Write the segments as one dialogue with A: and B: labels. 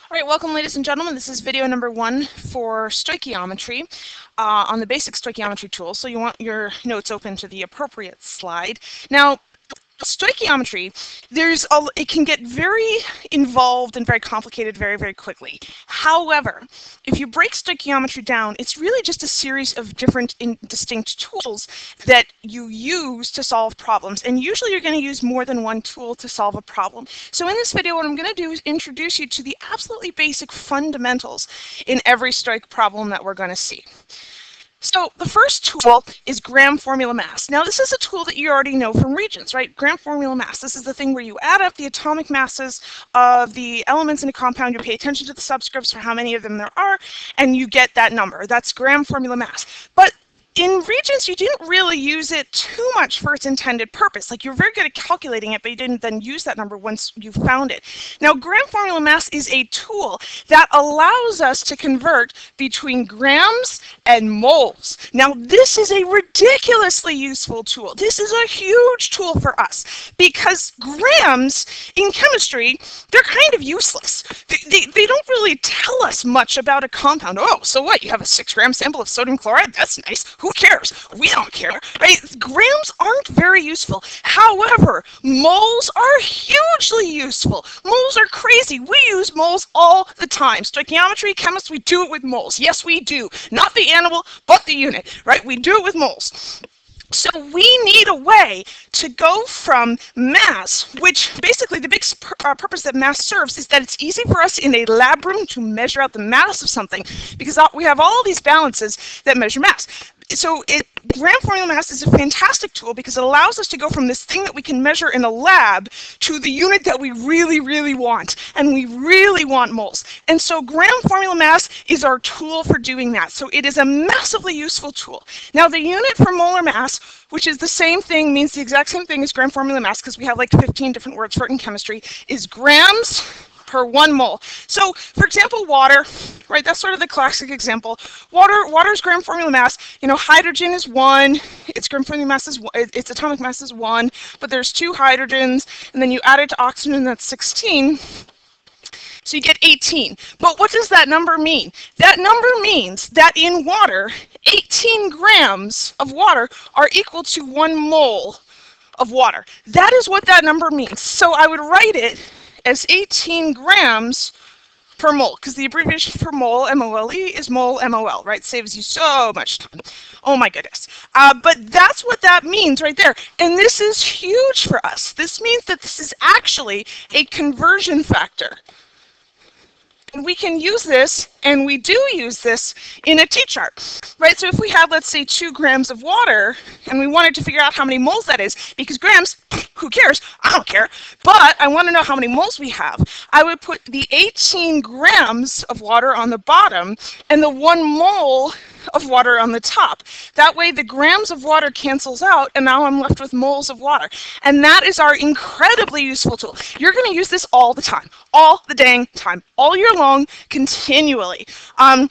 A: All right, welcome ladies and gentlemen. This is video number 1 for stoichiometry on the basic stoichiometry tool. So you want your notes open to the appropriate slide. Now, stoichiometry, it can get very involved and very complicated very, very quickly. However, if you break stoichiometry down, it's really just a series of different distinct tools that you use to solve problems. And usually you're going to use more than one tool to solve a problem. So in this video, what I'm going to do is introduce you to the absolutely basic fundamentals in every Stoich problem that we're going to see. So the first tool is gram formula mass. Now this is a tool that you already know from Regents, right? Gram formula mass. This is the thing where you add up the atomic masses of the elements in a compound, you pay attention to the subscripts for how many of them there are, and you get that number. That's gram formula mass. But in Regents, you didn't really use it too much for its intended purpose. Like, you're very good at calculating it, but you didn't then use that number once you found it. Now, gram formula mass is a tool that allows us to convert between grams and moles. Now, this is a ridiculously useful tool. This is a huge tool for us because grams in chemistry, they're kind of useless. They don't really tell us much about a compound. Oh, so what? You have a 6-gram sample of sodium chloride? That's nice. Who cares? We don't care, right? Grams aren't very useful. However, moles are hugely useful. Moles are crazy. We use moles all the time. Stoichiometry, chemists, we do it with moles. Yes, we do. Not the animal, but the unit, right? We do it with moles. So we need a way to go from mass, which basically the big purpose that mass serves is that it's easy for us in a lab room to measure out the mass of something because we have all these balances that measure mass. So gram formula mass is a fantastic tool because it allows us to go from this thing that we can measure in a lab to the unit that we really, really want. And we really want moles. And so gram formula mass is our tool for doing that. So it is a massively useful tool. Now the unit for molar mass, which is the same thing, means the exact same thing as gram formula mass because we have like 15 different words for it in chemistry, is grams per 1 mole. So, for example, water, right? That's sort of the classic example. Water's gram formula mass. You know, hydrogen is 1. Its gram formula mass is 1. Its atomic mass is 1. But there's 2 hydrogens, and then you add it to oxygen, that's 16. So you get 18. But what does that number mean? That number means that in water, 18 grams of water are equal to 1 mole of water. That is what that number means. So I would write it as 18 grams per mole, because the abbreviation for mole, M-O-L-E, is mole, M-O-L, right? Saves you so much time. Oh my goodness. But that's what that means right there. And this is huge for us. This means that this is actually a conversion factor. And we can use this, and we do use this in a T-chart, right? So if we have, let's say, 2 grams of water, and we wanted to figure out how many moles that is, because grams, who cares? I don't care. But I want to know how many moles we have. I would put the 18 grams of water on the bottom, and the 1 mole of water on the top. That way the grams of water cancels out, and now I'm left with moles of water. And that is our incredibly useful tool. You're going to use this all the time, all the dang time, all year long, continually. And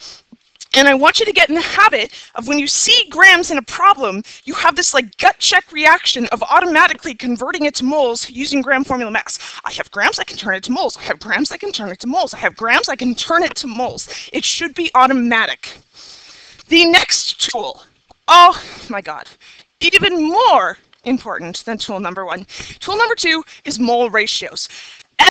A: I want you to get in the habit of when you see grams in a problem, you have this like gut check reaction of automatically converting it to moles using gram formula mass. I have grams, I can turn it to moles. I have grams, I can turn it to moles. I have grams, I can turn it to moles. It should be automatic. The next tool, oh my God, even more important than tool number 1. Tool number 2 is mole ratios.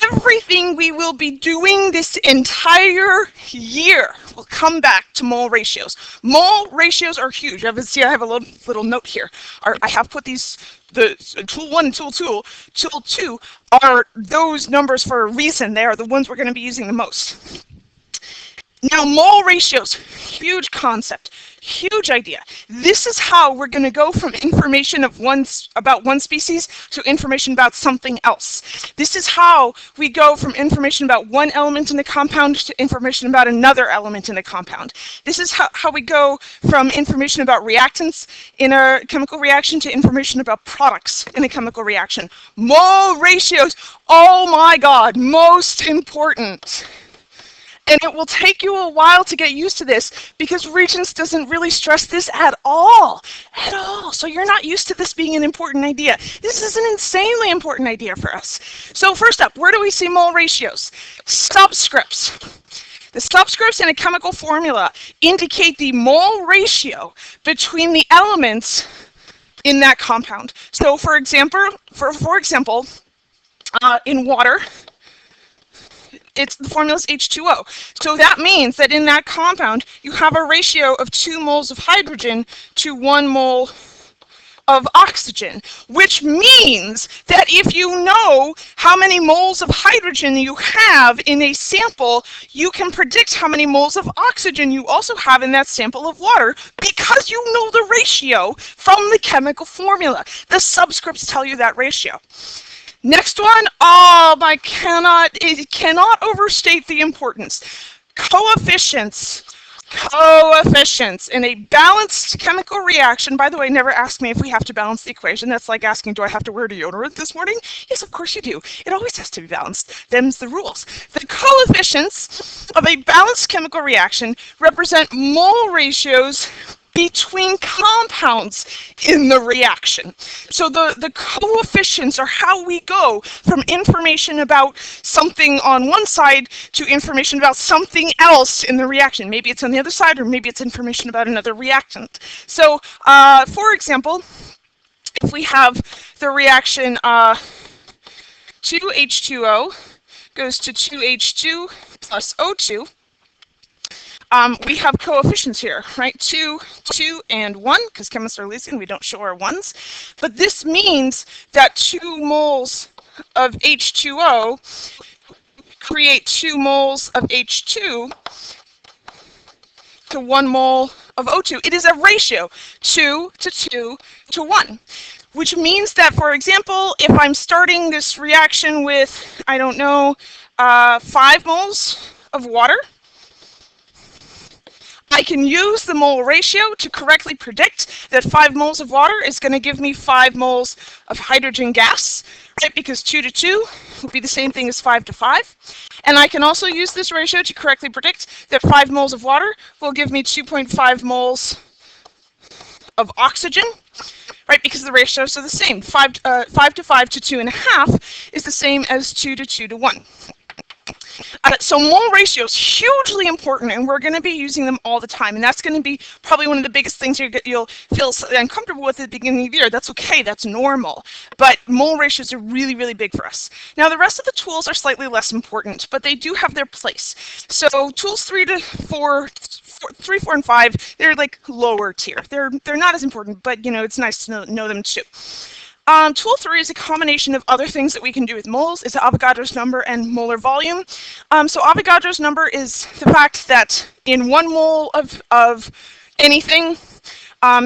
A: Everything we will be doing this entire year will come back to mole ratios. Mole ratios are huge. I have a little note here. I have put these, the tool 1 and tool 2. Tool 2 are those numbers for a reason. They are the ones we're going to be using the most. Now, mole ratios, huge concept, huge idea. This is how we're going to go from information about one species to information about something else. This is how we go from information about one element in a compound to information about another element in a compound. This is how we go from information about reactants in a chemical reaction to information about products in a chemical reaction. Mole ratios, oh my God, most important. And it will take you a while to get used to this because Regents doesn't really stress this at all. So you're not used to this being an important idea. This is an insanely important idea for us. So first up, where do we see mole ratios? Subscripts. The subscripts in a chemical formula indicate the mole ratio between the elements in that compound. So for example, in water, the formula is H2O. So that means that in that compound, you have a ratio of 2 moles of hydrogen to 1 mole of oxygen, which means that if you know how many moles of hydrogen you have in a sample, you can predict how many moles of oxygen you also have in that sample of water because you know the ratio from the chemical formula. The subscripts tell you that ratio. Next one, it cannot overstate the importance. Coefficients in a balanced chemical reaction. By the way, never ask me if we have to balance the equation. That's like asking, do I have to wear deodorant this morning? Yes, of course you do. It always has to be balanced. Them's the rules. The coefficients of a balanced chemical reaction represent mole ratios between compounds in the reaction. So the coefficients are how we go from information about something on one side to information about something else in the reaction. Maybe it's on the other side, or maybe it's information about another reactant. So, for example, if we have the reaction 2H2O goes to 2H2 plus O2, we have coefficients here, right? 2, 2, and 1, because chemists are lazy and we don't show our ones. But this means that 2 moles of H2O create 2 moles of H2 to 1 mole of O2. It is a ratio, 2 to 2 to 1. Which means that, for example, if I'm starting this reaction with, I don't know, 5 moles of water, I can use the mole ratio to correctly predict that 5 moles of water is going to give me 5 moles of hydrogen gas, right? Because 2 to 2 would be the same thing as 5 to 5. And I can also use this ratio to correctly predict that 5 moles of water will give me 2.5 moles of oxygen, right? Because the ratios are the same. 5 to 5 to 2.5 is the same as 2 to 2 to 1. So mole ratio is hugely important, and we're going to be using them all the time. And that's going to be probably one of the biggest things you'll feel uncomfortable with at the beginning of the year. That's okay. That's normal. But mole ratios are really, really big for us. Now, the rest of the tools are slightly less important, but they do have their place. So tools 3, 4, and 5, they're like lower tier. They're not as important, but it's nice to know them too. Tool 3 is a combination of other things that we can do with moles. It's Avogadro's number and molar volume. So Avogadro's number is the fact that in 1 mole of anything,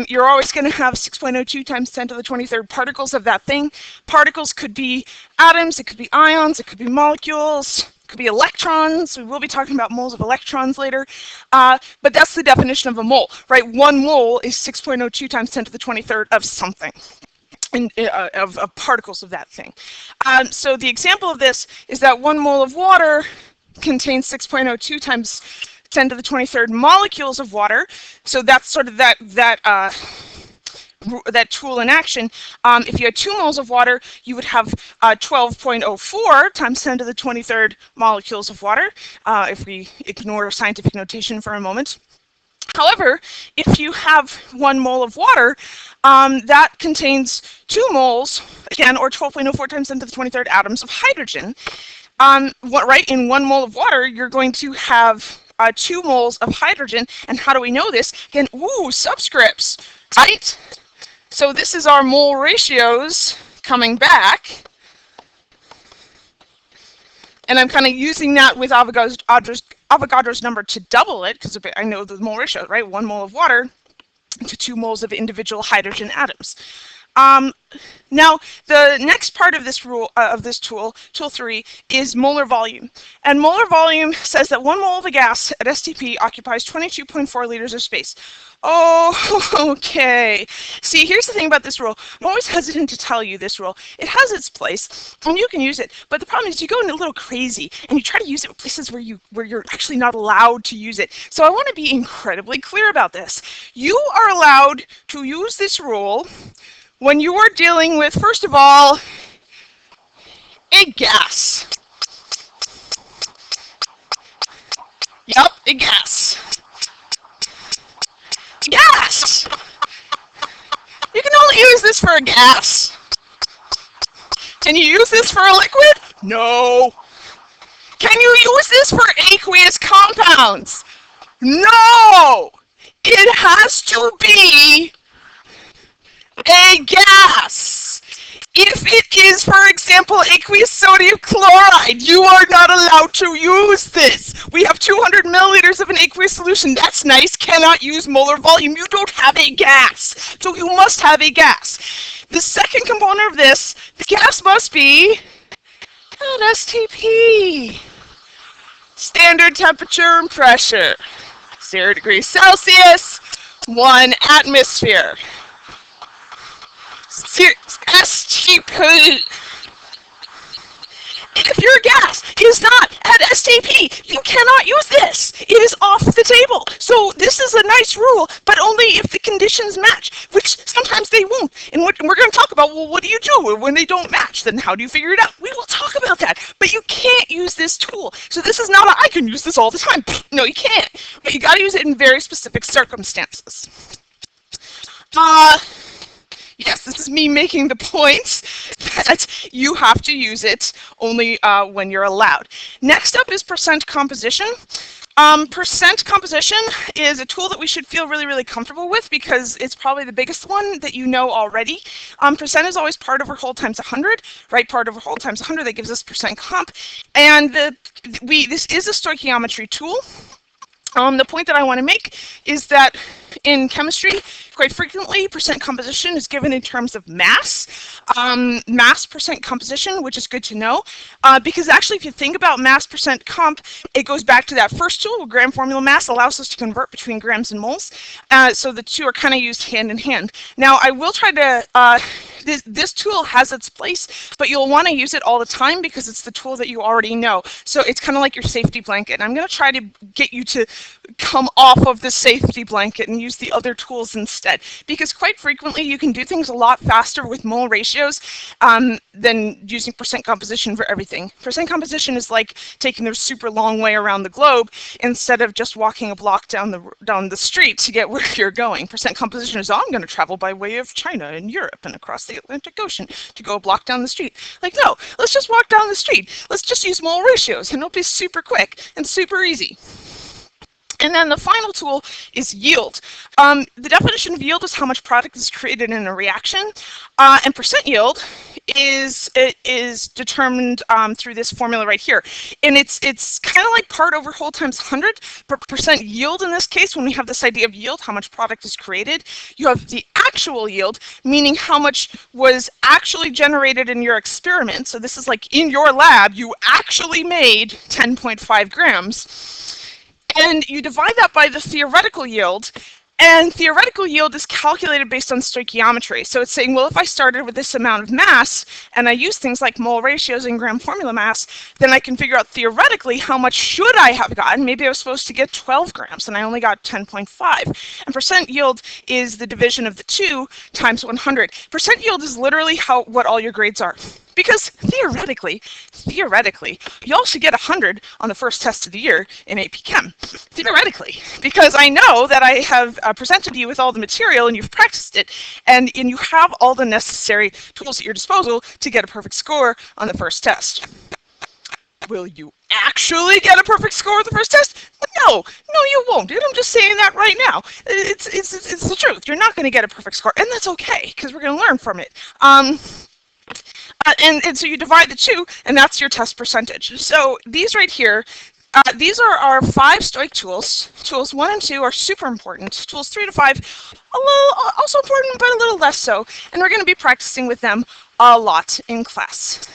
A: you're always going to have 6.02 times 10 to the 23rd particles of that thing. Particles could be atoms, it could be ions, it could be molecules, it could be electrons. We will be talking about moles of electrons later. But that's the definition of a mole, right? 1 mole is 6.02 times 10 to the 23rd of something. Of particles of that thing. So the example of this is that 1 mole of water contains 6.02 times 10 to the 23rd molecules of water. So that's sort of that tool in action. If you had 2 moles of water, you would have 12.04 times 10 to the 23rd molecules of water, if we ignore scientific notation for a moment. However, if you have 1 mole of water, that contains 2 moles, again, or 12.04 times 10 to the 23rd atoms of hydrogen. Right, in 1 mole of water, you're going to have 2 moles of hydrogen. And how do we know this? Again, subscripts, right? So this is our mole ratios coming back. And I'm kind of using that with Avogadro's number to double it, because I know the mole ratio, right? 1 mole of water to 2 moles of individual hydrogen atoms. Now, the next part of this rule, of this tool 3, is molar volume. And molar volume says that 1 mole of a gas at STP occupies 22.4 liters of space. Oh, okay. See, here's the thing about this rule. I'm always hesitant to tell you this rule. It has its place, and you can use it. But the problem is you go a little crazy, and you try to use it with places where you're actually not allowed to use it. So I want to be incredibly clear about this. You are allowed to use this rule when you are dealing with, first of all, a gas. Yep, a gas. Gas! You can only use this for a gas. Can you use this for a liquid? No. Can you use this for aqueous compounds? No! It has to be a gas. If it is, for example, aqueous sodium chloride, you are not allowed to use this. We have 200 milliliters of an aqueous solution. That's nice. Cannot use molar volume. You don't have a gas. So you must have a gas. The second component of this, the gas must be at STP. Standard temperature and pressure. 0 degrees Celsius, 1 atmosphere. STP. If your gas is not at STP, you cannot use this. It is off the table. So this is a nice rule, but only if the conditions match, which sometimes they won't. And we're going to talk about, well, what do you do when they don't match? Then how do you figure it out? We will talk about that. But you can't use this tool. So this is not a, I can use this all the time. No, you can't. But you got to use it in very specific circumstances. Yes, this is me making the point that you have to use it only when you're allowed. Next up is percent composition. Percent composition is a tool that we should feel really, really comfortable with because it's probably the biggest one that you know already. Percent is always part over whole times 100, right? Part over whole times 100, that gives us percent comp. And this is a stoichiometry tool. The point that I want to make is that in chemistry, quite frequently, percent composition is given in terms of mass. Mass percent composition, which is good to know, because actually if you think about mass percent comp, it goes back to that first tool, gram formula mass allows us to convert between grams and moles. So the two are kind of used hand in hand. Now I will try to, this tool has its place, but you'll want to use it all the time because it's the tool that you already know. So it's kind of like your safety blanket. And I'm going to try to get you to come off of the safety blanket and use the other tools instead, because quite frequently you can do things a lot faster with mole ratios than using percent composition for everything. Percent composition is like taking the super long way around the globe instead of just walking a block down the street to get where you're going. Percent composition is, oh, I'm going to travel by way of China and Europe and across the Atlantic Ocean to go a block down the street. Like, no, let's just walk down the street. Let's just use mole ratios and it'll be super quick and super easy. And then the final tool is yield. The definition of yield is how much product is created in a reaction, and percent yield is determined through this formula right here. And it's kind of like part over whole times 100, but percent yield in this case, when we have this idea of yield, how much product is created, you have the actual yield, meaning how much was actually generated in your experiment. So this is like in your lab, you actually made 10.5 grams. And you divide that by the theoretical yield, and theoretical yield is calculated based on stoichiometry. So it's saying, well, if I started with this amount of mass, and I use things like mole ratios and gram formula mass, then I can figure out theoretically how much should I have gotten. Maybe I was supposed to get 12 grams, and I only got 10.5. And percent yield is the division of the 2 times 100. Percent yield is literally what all your grades are. Because theoretically, y'all should get 100 on the first test of the year in AP Chem. Theoretically, because I know that I have presented you with all the material and you've practiced it, and you have all the necessary tools at your disposal to get a perfect score on the first test. Will you actually get a perfect score on the first test? No, you won't. And I'm just saying that right now. It's the truth. You're not going to get a perfect score, and that's okay, because we're going to learn from it. And so you divide the 2, and that's your test percentage. So these right here, These are our 5 Stoic tools. Tools 1 and 2 are super important. Tools 3 to 5, a little also important, but a little less so. And we're going to be practicing with them a lot in class.